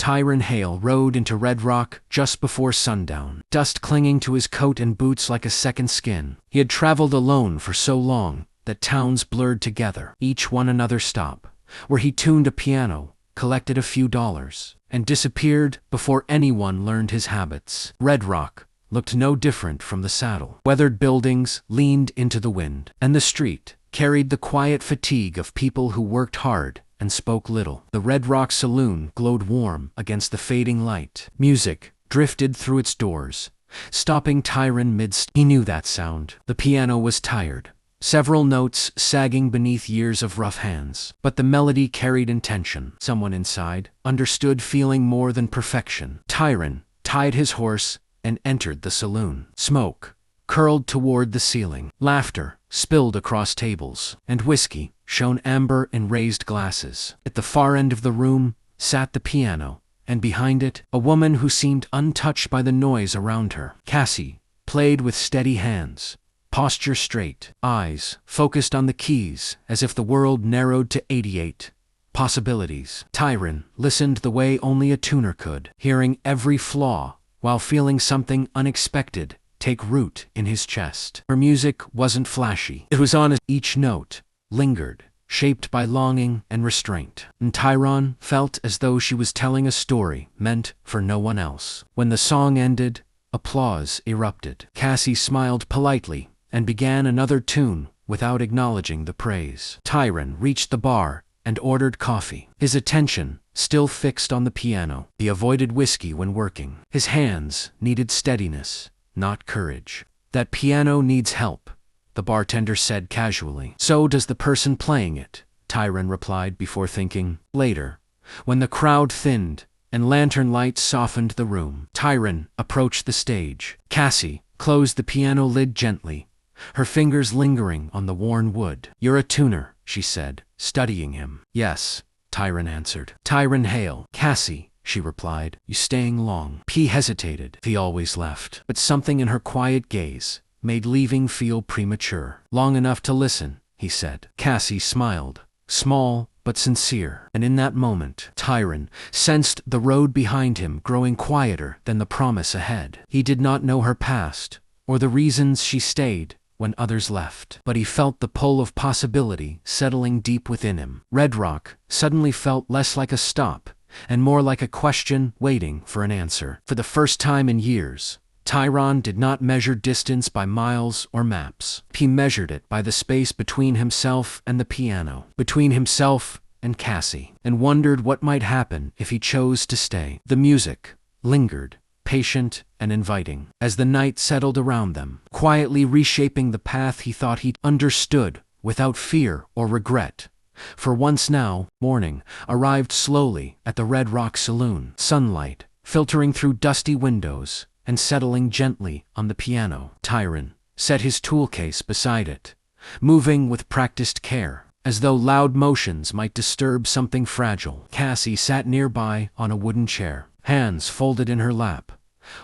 Tyron Hale rode into Red Rock just before sundown, dust clinging to his coat and boots like a second skin. He had traveled alone for so long that towns blurred together, each one another stop, where he tuned a piano, collected a few dollars, and disappeared before anyone learned his habits. Red Rock looked no different from the saddle. Weathered buildings leaned into the wind, and the street carried the quiet fatigue of people who worked hard and spoke little. The Red Rock Saloon glowed warm against the fading light. Music drifted through its doors, stopping Tyron midst. He knew that sound. The piano was tired, several notes sagging beneath years of rough hands. But the melody carried intention. Someone inside understood feeling more than perfection. Tyron tied his horse and entered the saloon. Smoke curled toward the ceiling. Laughter spilled across tables, and whiskey shone amber in raised glasses. At the far end of the room sat the piano, and behind it, a woman who seemed untouched by the noise around her. Cassie played with steady hands, posture straight, eyes focused on the keys as if the world narrowed to 88 possibilities. Tyron listened the way only a tuner could, hearing every flaw while feeling something unexpected take root in his chest. Her music wasn't flashy. It was honest. Each note lingered, shaped by longing and restraint. And Tyron felt as though she was telling a story meant for no one else. When the song ended, applause erupted. Cassie smiled politely and began another tune without acknowledging the praise. Tyron reached the bar and ordered coffee, his attention still fixed on the piano. He avoided whiskey when working. His hands needed steadiness, not courage. That piano needs help, the bartender said casually. So does the person playing it, Tyron replied before thinking. Later, when the crowd thinned and lantern lights softened the room, Tyron approached the stage. Cassie closed the piano lid gently, her fingers lingering on the worn wood. "You're a tuner," she said, studying him. "Yes," Tyron answered. "Tyron Hale." "Cassie," she replied. "You staying long?" He hesitated. He always left. But something in her quiet gaze made leaving feel premature. "Long enough to listen," he said. Cassie smiled, small but sincere. And in that moment, Tyron sensed the road behind him growing quieter than the promise ahead. He did not know her past, or the reasons she stayed when others left, but he felt the pull of possibility settling deep within him. Red Rock suddenly felt less like a stop and more like a question waiting for an answer. For the first time in years, Tyron did not measure distance by miles or maps. He measured it by the space between himself and the piano, between himself and Cassie, and wondered what might happen if he chose to stay. The music lingered, patient and inviting, as the night settled around them, quietly reshaping the path he thought he understood without fear or regret. For once now, morning arrived slowly at the Red Rock Saloon, sunlight filtering through dusty windows and settling gently on the piano. Tyron set his toolcase beside it, moving with practiced care, as though loud motions might disturb something fragile. Cassie sat nearby on a wooden chair, hands folded in her lap,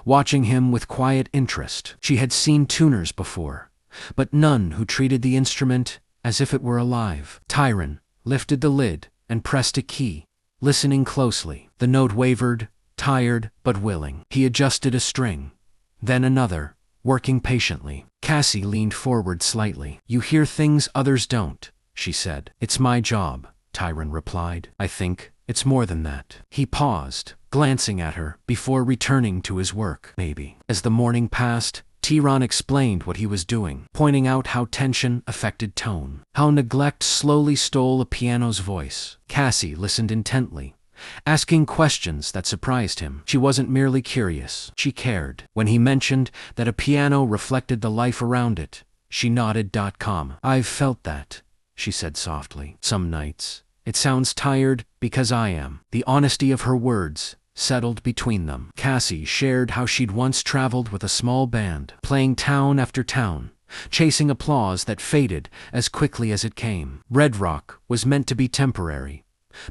watching him with quiet interest. She had seen tuners before, but none who treated the instrument as if it were alive. Tyron lifted the lid and pressed a key, listening closely. The note wavered, tired but willing. He adjusted a string, then another, working patiently. Cassie leaned forward slightly. "You hear things others don't," she said. "It's my job," Tyron replied. "I think it's more than that." He paused, glancing at her before returning to his work. "Maybe." As the morning passed, Tyron explained what he was doing, pointing out how tension affected tone, how neglect slowly stole a piano's voice. Cassie listened intently, asking questions that surprised him. She wasn't merely curious, she cared. When he mentioned that a piano reflected the life around it, she nodded. "I've felt that," she said softly. "Some nights. It sounds tired because I am." The honesty of her words settled between them. Cassie shared how she'd once traveled with a small band, playing town after town, chasing applause that faded as quickly as it came. Red Rock was meant to be temporary,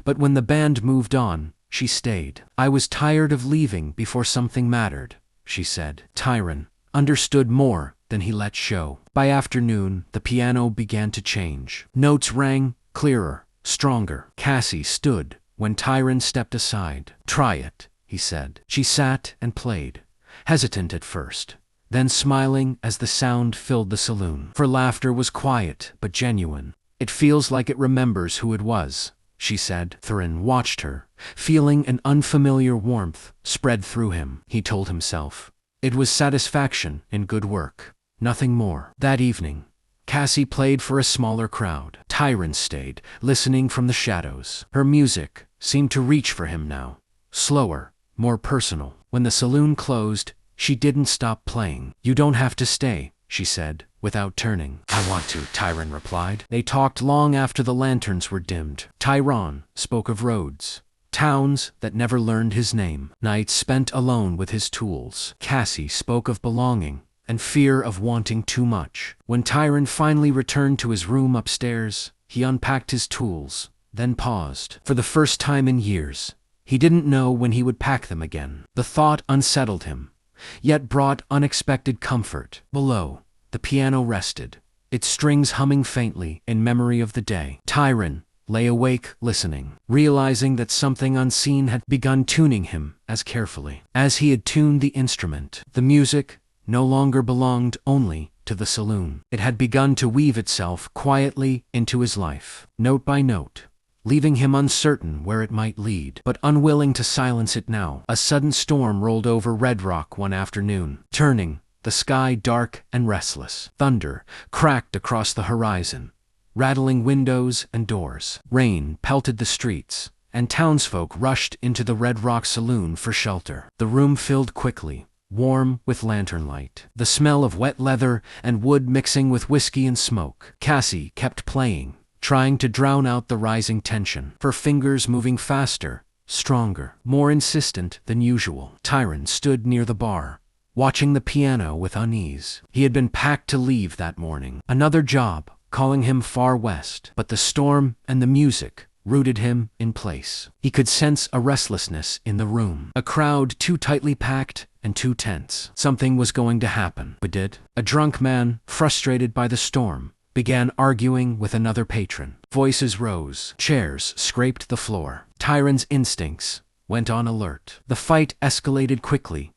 but when the band moved on, she stayed. "I was tired of leaving before something mattered," she said. Tyron understood more than he let show. By afternoon, the piano began to change. Notes rang clearer, stronger. Cassie stood when Tyron stepped aside. "Try it," he said. She sat and played, hesitant at first, then smiling as the sound filled the saloon. Her laughter was quiet but genuine. "It feels like it remembers who it was," she said. Tyron watched her, feeling an unfamiliar warmth spread through him. He told himself it was satisfaction in good work, nothing more. That evening, Cassie played for a smaller crowd. Tyron stayed, listening from the shadows. Her music seemed to reach for him now, slower, more personal. When the saloon closed, she didn't stop playing. "You don't have to stay," she said, without turning. "I want to," Tyron replied. They talked long after the lanterns were dimmed. Tyron spoke of roads, towns that never learned his name, nights spent alone with his tools. Cassie spoke of belonging and fear of wanting too much. When Tyron finally returned to his room upstairs, he unpacked his tools, then paused. For the first time in years, he didn't know when he would pack them again. The thought unsettled him, yet brought unexpected comfort. Below, the piano rested, its strings humming faintly in memory of the day. Tyron lay awake listening, realizing that something unseen had begun tuning him as carefully as he had tuned the instrument. The music no longer belonged only to the saloon. It had begun to weave itself quietly into his life, note by note, leaving him uncertain where it might lead, but unwilling to silence it now. A sudden storm rolled over Red Rock one afternoon, turning the sky dark and restless. Thunder cracked across the horizon, rattling windows and doors. Rain pelted the streets, and townsfolk rushed into the Red Rock Saloon for shelter. The room filled quickly, warm with lantern light, the smell of wet leather and wood mixing with whiskey and smoke. Cassie kept playing, trying to drown out the rising tension, her fingers moving faster, stronger, more insistent than usual. Tyron stood near the bar, watching the piano with unease. He had been packed to leave that morning. Another job, calling him far west, but the storm and the music rooted him in place. He could sense a restlessness in the room, a crowd too tightly packed and too tense. Something was going to happen. But did? A drunk man, frustrated by the storm, began arguing with another patron. Voices rose, chairs scraped the floor. Tyron's instincts went on alert. The fight escalated quickly.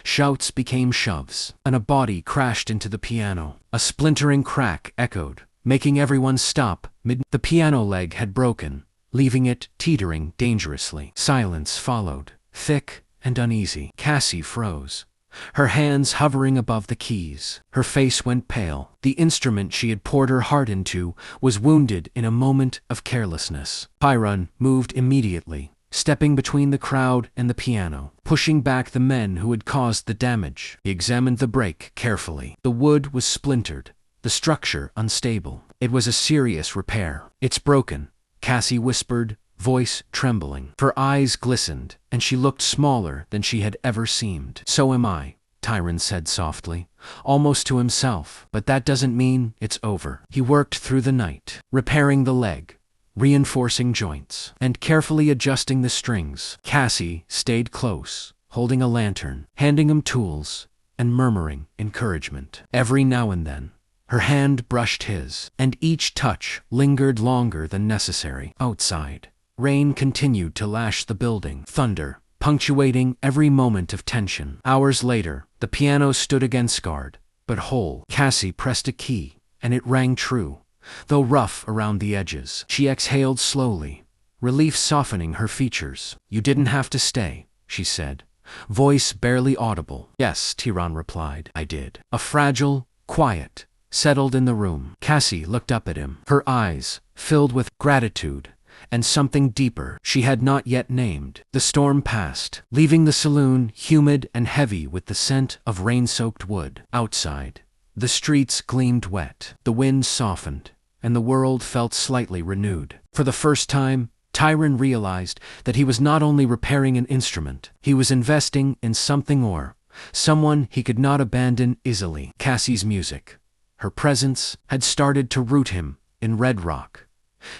Shouts became shoves, and a body crashed into the piano. A splintering crack echoed, making everyone stop mid. The piano leg had broken, leaving it teetering dangerously. Silence followed, thick and uneasy. Cassie froze, her hands hovering above the keys. Her face went pale. The instrument she had poured her heart into was wounded in a moment of carelessness. Tyron moved immediately, stepping between the crowd and the piano, pushing back the men who had caused the damage. He examined the break carefully. The wood was splintered, the structure unstable. It was a serious repair. "It's broken," Cassie whispered, voice trembling. Her eyes glistened, and she looked smaller than she had ever seemed. "So am I," Tyron said softly, almost to himself. "But that doesn't mean it's over." He worked through the night, repairing the leg, reinforcing joints, and carefully adjusting the strings. Cassie stayed close, holding a lantern, handing him tools, and murmuring encouragement. Every now and then, her hand brushed his, and each touch lingered longer than necessary. Outside, rain continued to lash the building, thunder punctuating every moment of tension. Hours later, the piano stood again, scarred but whole. Cassie pressed a key, and it rang true, though rough around the edges. She exhaled slowly, relief softening her features. "You didn't have to stay," she said, voice barely audible. "Yes," Tyron replied, "I did." A fragile quiet settled in the room. Cassie looked up at him, her eyes filled with gratitude and something deeper she had not yet named. The storm passed, leaving the saloon humid and heavy with the scent of rain-soaked wood. Outside, the streets gleamed wet, the wind softened, and the world felt slightly renewed. For the first time, Tyron realized that he was not only repairing an instrument, he was investing in something or someone he could not abandon easily. Cassie's music, her presence, had started to root him in Red Rock.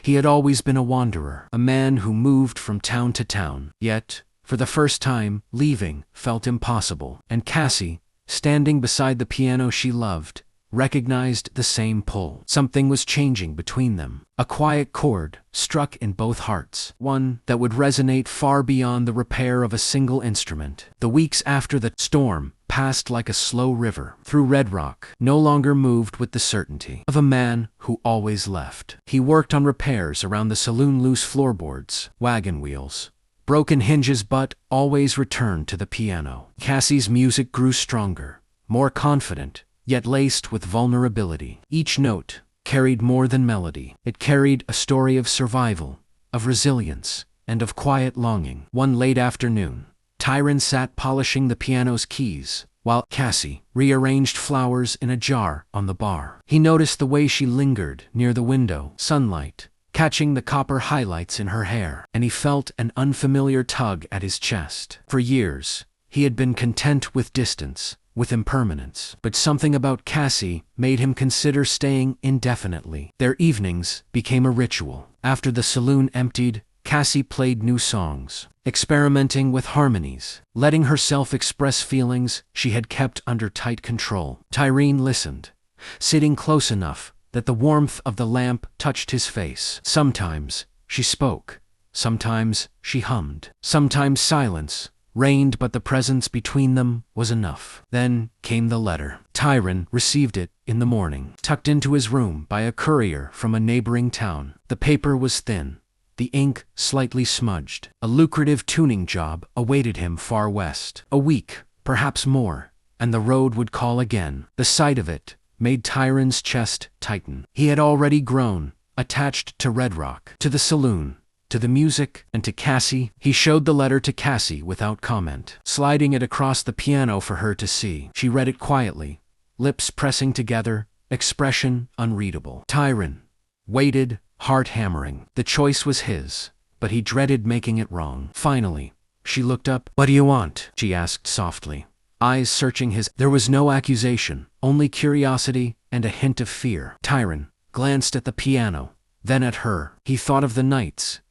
He had always been a wanderer, a man who moved from town to town. Yet, for the first time, leaving felt impossible. And Cassie, standing beside the piano she loved, recognized the same pull. Something was changing between them. A quiet chord struck in both hearts, one that would resonate far beyond the repair of a single instrument. The weeks after the storm passed like a slow river through Red Rock, no longer moved with the certainty of a man who always left. He worked on repairs around the saloon, loose floorboards, wagon wheels, broken hinges, but always returned to the piano. Cassie's music grew stronger, more confident, yet laced with vulnerability. Each note carried more than melody. It carried a story of survival, of resilience, and of quiet longing. One late afternoon, Tyron sat polishing the piano's keys, while Cassie rearranged flowers in a jar on the bar. He noticed the way she lingered near the window, sunlight catching the copper highlights in her hair, and he felt an unfamiliar tug at his chest. For years, he had been content with distance, with impermanence, but something about Cassie made him consider staying indefinitely. Their evenings became a ritual. After the saloon emptied, Cassie played new songs, experimenting with harmonies, letting herself express feelings she had kept under tight control. Tyron listened, sitting close enough that the warmth of the lamp touched his face. Sometimes she spoke, sometimes she hummed, sometimes silence reigned, but the presence between them was enough. Then came the letter. Tyron received it in the morning, tucked into his room by a courier from a neighboring town. The paper was thin, the ink slightly smudged. A lucrative tuning job awaited him far west. A week, perhaps more, and the road would call again. The sight of it made Tyron's chest tighten. He had already grown attached to Red Rock, to the saloon, to the music, and to Cassie. He showed the letter to Cassie without comment, sliding it across the piano for her to see. She read it quietly, lips pressing together, expression unreadable. Tyron waited, heart hammering. The choice was his, but he dreaded making it wrong. Finally, she looked up. "What do you want?" she asked softly, eyes searching his. There was no accusation, only curiosity and a hint of fear. Tyron glanced at the piano, then at her. He thought of the nights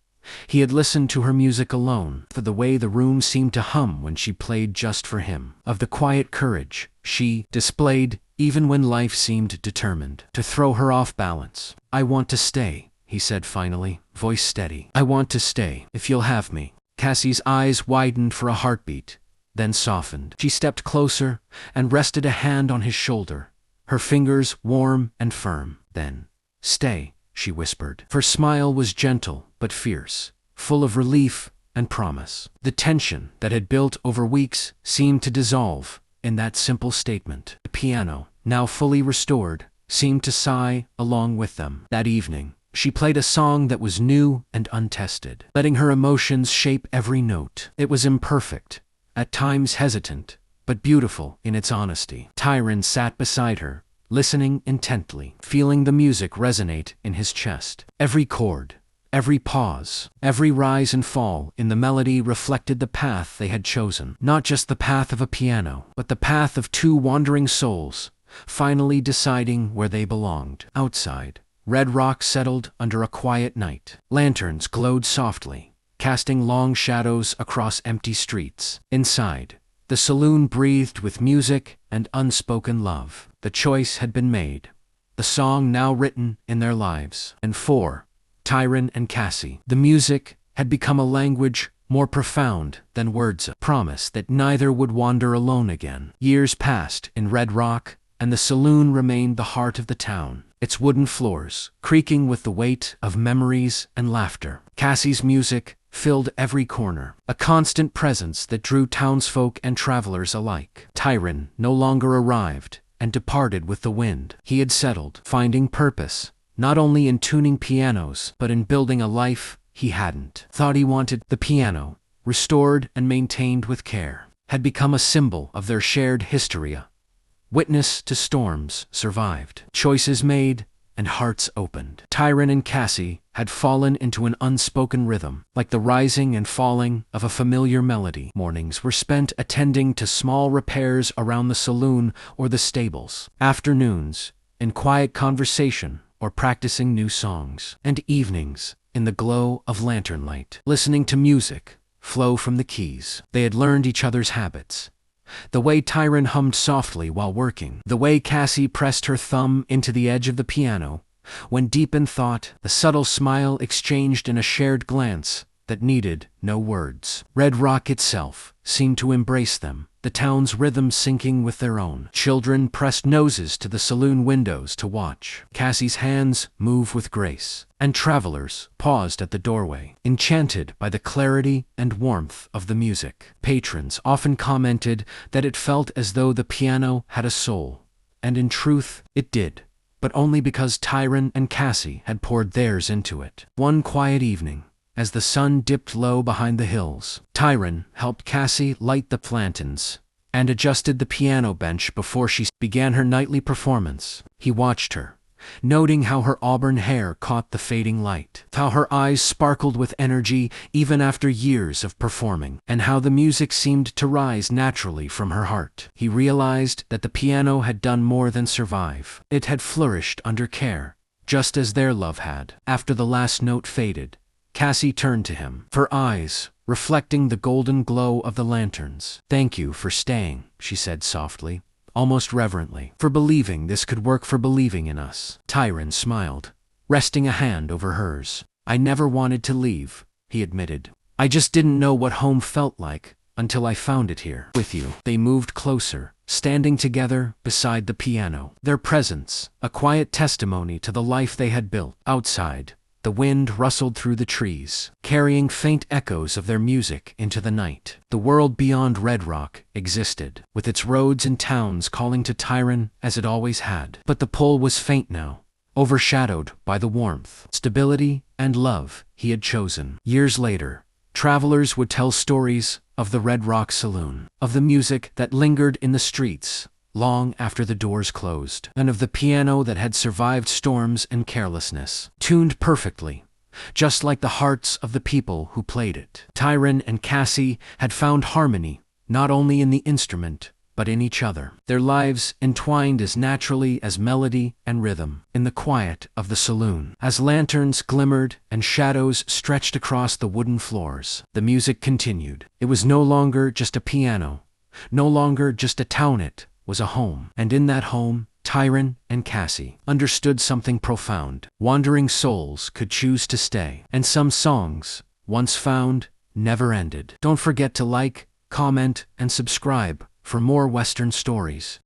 he had listened to her music alone, for the way the room seemed to hum when she played just for him, of the quiet courage she displayed even when life seemed determined to throw her off balance. "I want to stay," he said finally, voice steady. "I want to stay, if you'll have me." Cassie's eyes widened for a heartbeat, then softened. She stepped closer and rested a hand on his shoulder, her fingers warm and firm. "Then, stay," she whispered. Her smile was gentle but fierce, full of relief and promise. The tension that had built over weeks seemed to dissolve in that simple statement. The piano, now fully restored, seemed to sigh along with them. That evening, she played a song that was new and untested, letting her emotions shape every note. It was imperfect, at times hesitant, but beautiful in its honesty. Tyron sat beside her, listening intently, feeling the music resonate in his chest. Every chord, every pause, every rise and fall in the melody reflected the path they had chosen. Not just the path of a piano, but the path of two wandering souls, finally deciding where they belonged. Outside, Red Rock settled under a quiet night. Lanterns glowed softly, casting long shadows across empty streets. Inside, the saloon breathed with music and unspoken love. The choice had been made, the song now written in their lives. And for Tyron and Cassie, the music had become a language more profound than words, a promise that neither would wander alone again. Years passed in Red Rock, and the saloon remained the heart of the town, its wooden floors creaking with the weight of memories and laughter. Cassie's music filled every corner, a constant presence that drew townsfolk and travelers alike. Tyron no longer arrived and departed with the wind. He had settled, finding purpose, not only in tuning pianos, but in building a life he hadn't thought he wanted. The piano, restored and maintained with care, had become a symbol of their shared history, a witness to storms survived, choices made, and hearts opened. Tyron and Cassie had fallen into an unspoken rhythm, like the rising and falling of a familiar melody. Mornings were spent attending to small repairs around the saloon or the stables. Afternoons, in quiet conversation or practicing new songs. And evenings, in the glow of lantern light, listening to music flow from the keys. They had learned each other's habits. The way Tyron hummed softly while working, the way Cassie pressed her thumb into the edge of the piano, When deep in thought, the subtle smile exchanged in a shared glance that needed no words. Red Rock itself seemed to embrace them, the town's rhythm syncing with their own. Children pressed noses to the saloon windows to watch Cassie's hands move with grace, and travelers paused at the doorway, enchanted by the clarity and warmth of the music. Patrons often commented that it felt as though the piano had a soul, and in truth, it did, but only because Tyron and Cassie had poured theirs into it. One quiet evening, as the sun dipped low behind the hills, Tyron helped Cassie light the lanterns and adjusted the piano bench before she began her nightly performance. He watched her, noting how her auburn hair caught the fading light, how her eyes sparkled with energy even after years of performing, and how the music seemed to rise naturally from her heart. He realized that the piano had done more than survive. It had flourished under care, just as their love had. After the last note faded, Cassie turned to him, her eyes reflecting the golden glow of the lanterns. "Thank you for staying," she said softly, almost reverently, "for believing this could work, for believing in us." Tyron smiled, resting a hand over hers. "I never wanted to leave," he admitted. "I just didn't know what home felt like until I found it here with you." They moved closer, standing together beside the piano, their presence a quiet testimony to the life they had built. Outside, the wind rustled through the trees, carrying faint echoes of their music into the night. The world beyond Red Rock existed, with its roads and towns calling to Tyron as it always had. But the pull was faint now, overshadowed by the warmth, stability, and love he had chosen. Years later, travelers would tell stories of the Red Rock Saloon, of the music that lingered in the streets long after the doors closed, and of the piano that had survived storms and carelessness, tuned perfectly, just like the hearts of the people who played it. Tyron and Cassie had found harmony not only in the instrument, but in each other. Their lives entwined as naturally as melody and rhythm. In the quiet of the saloon, as lanterns glimmered and shadows stretched across the wooden floors, the music continued. It was no longer just a piano, no longer just a town, it was a home. And in that home, Tyron and Cassie understood something profound. Wandering souls could choose to stay, and some songs, once found, never ended. Don't forget to like, comment, and subscribe for more Western stories.